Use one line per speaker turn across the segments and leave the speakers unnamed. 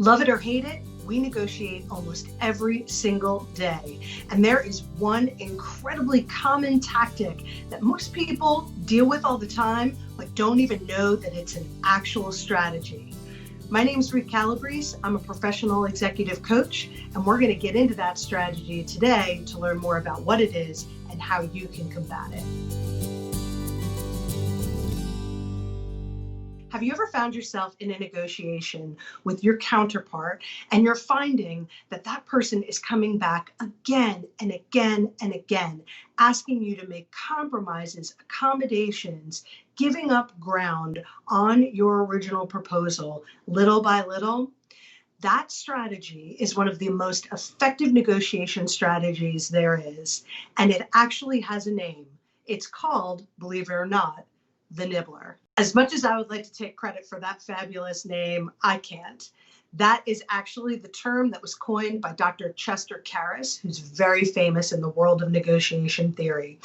Love it or hate it, we negotiate almost every single day. And there is one incredibly common tactic that most people deal with all the time, but don't even know that it's an actual strategy. My name is Ruth Calabrese. I'm a professional executive coach, and we're going to get into that strategy today to learn more about what it is and how you can combat it. Have you ever found yourself in a negotiation with your counterpart and you're finding that that person is coming back again and again and again, asking you to make compromises, accommodations, giving up ground on your original proposal little by little? That strategy is one of the most effective negotiation strategies there is, and it actually has a name. It's called, believe it or not, the Nibbler. As much as I would like to take credit for that fabulous name, I can't. That is actually the term that was coined by Dr. Chester Karras, who's very famous in the world of negotiation theory.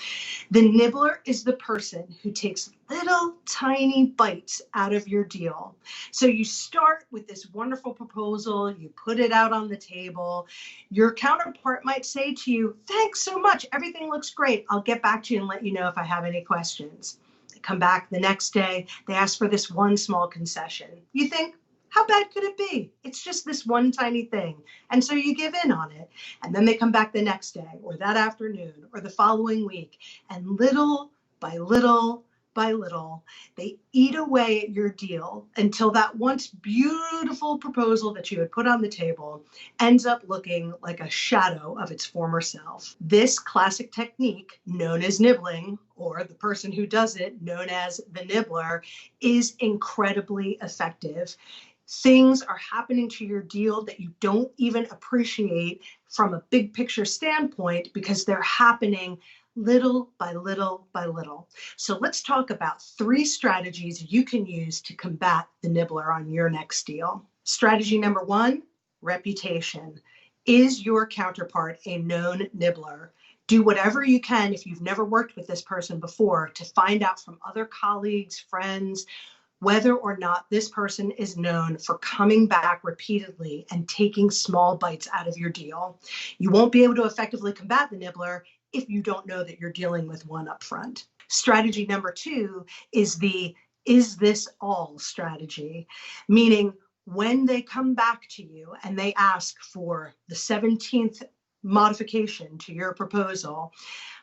The Nibbler is the person who takes little tiny bites out of your deal. So you start with this wonderful proposal, you put it out on the table. Your counterpart might say to you, "Thanks so much, everything looks great. I'll get back to you and let you know if I have any questions." Come back the next day, they ask for this one small concession. You think, how bad could it be? It's just this one tiny thing. And so you give in on it. And then they come back the next day or that afternoon or the following week. And little by little by little, they eat away at your deal until that once beautiful proposal that you had put on the table ends up looking like a shadow of its former self. This classic technique, known as nibbling, or the person who does it, known as the nibbler, is incredibly effective. Things are happening to your deal that you don't even appreciate from a big picture standpoint because they're happening little by little by little. So let's talk about 3 strategies you can use to combat the nibbler on your next deal. Strategy number 1, reputation. Is your counterpart a known nibbler? Do whatever you can if you've never worked with this person before to find out from other colleagues, friends, whether or not this person is known for coming back repeatedly and taking small bites out of your deal. You won't be able to effectively combat the nibbler if you don't know that you're dealing with one up front. Strategy number 2 is the "is this all" strategy, meaning when they come back to you and they ask for the 17th modification to your proposal,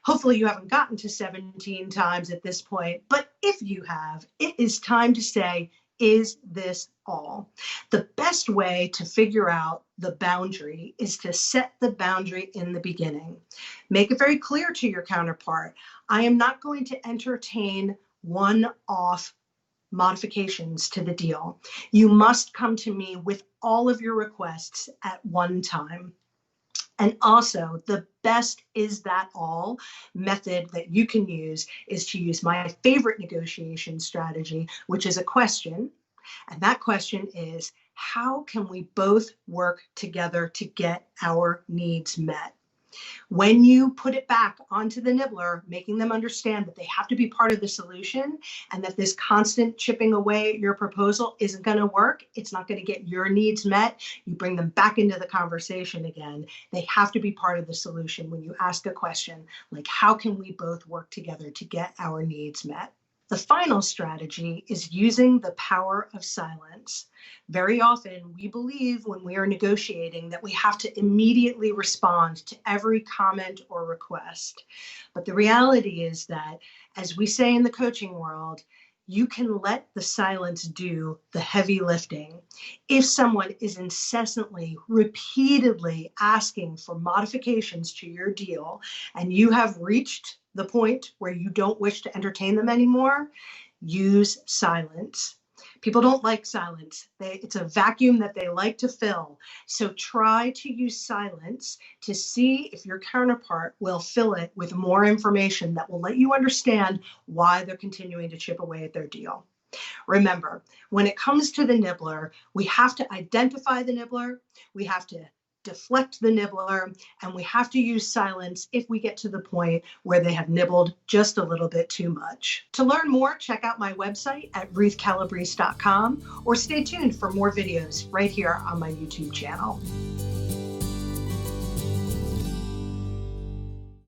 hopefully you haven't gotten to 17 times at this point, but if you have, it is time to say, "Is this all?" The best way to figure out the boundary is to set the boundary in the beginning. Make it very clear to your counterpart, I am not going to entertain one-off modifications to the deal. You must come to me with all of your requests at one time. And also, the best "is that all" method that you can use is to use my favorite negotiation strategy, which is a question. And that question is, how can we both work together to get our needs met? When you put it back onto the nibbler, making them understand that they have to be part of the solution and that this constant chipping away at your proposal isn't going to work, it's not going to get your needs met, you bring them back into the conversation again. They have to be part of the solution when you ask a question like, how can we both work together to get our needs met? The final strategy is using the power of silence. Very often, we believe when we are negotiating that we have to immediately respond to every comment or request. But the reality is that, as we say in the coaching world, you can let the silence do the heavy lifting. If someone is incessantly, repeatedly asking for modifications to your deal, and you have reached the point where you don't wish to entertain them anymore, use silence. People don't like silence. It's a vacuum that they like to fill. So try to use silence to see if your counterpart will fill it with more information that will let you understand why they're continuing to chip away at their deal. Remember, when it comes to the nibbler, we have to identify the nibbler. We have to deflect the nibbler, and we have to use silence if we get to the point where they have nibbled just a little bit too much. To learn more, check out my website at ruthcalabrese.com or stay tuned for more videos right here on my YouTube channel.